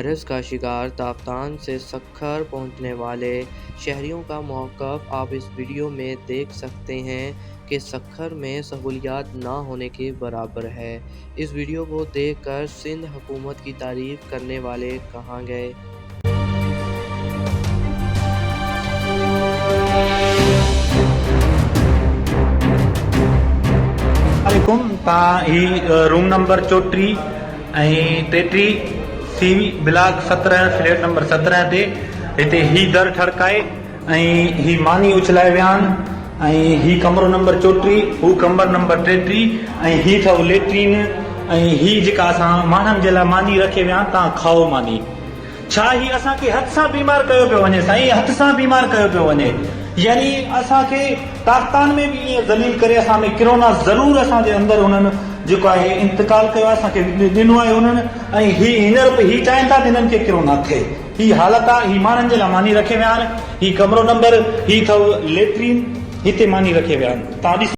Virus का शिकार ताप्तान से सक्खर पहुंचने वाले शहरियों का मौक़िफ़ आप इस वीडियो में देख सकते हैं कि सक्खर में सहूलियात ना होने के बराबर है। इस वीडियो को देखकर सिंध हुकूमत की तारीफ़ करने वाले कहाँ गए? ही रूम नंबर 34 ऐं 33 सी ब्लॉक 17 फ्लैट नंबर 17 ते हिते ही दर ठड़काए ऐं ही मानी उछलाए विया आहिनि ऐं ही कमरो नंबर 34 हू कमरो नंबर 33 ऐं ही अथव लेट्रिन ऐं ही जेका असां माण्हुनि जे लाइ मानी रखे विया तव्हां खाओ मानी। छा ही असांखे हथ सां बीमार कयो पियो वञे साईं, हथ सां बीमार कयो पियो वञे, यानी असांखे ताक़तान में भी ईअं ज़लील करे असां में किरोना ज़रूरु असांजे अंदरि उन्हनि जेको आहे इंतकाल कयो आहे, असांखे ॾिनो आहे उन्हनि, ऐं हींअर ही चाहिनि था त हिननि खे किरोना थिए। ही हालत आहे, ही माण्हुनि जे लाइ मानी रखे विया आहिनि, ही कमरो नंबर ही अथव लेट्रिन, हिते मानी रखे विया आहिनि। तव्हां ॾिसो।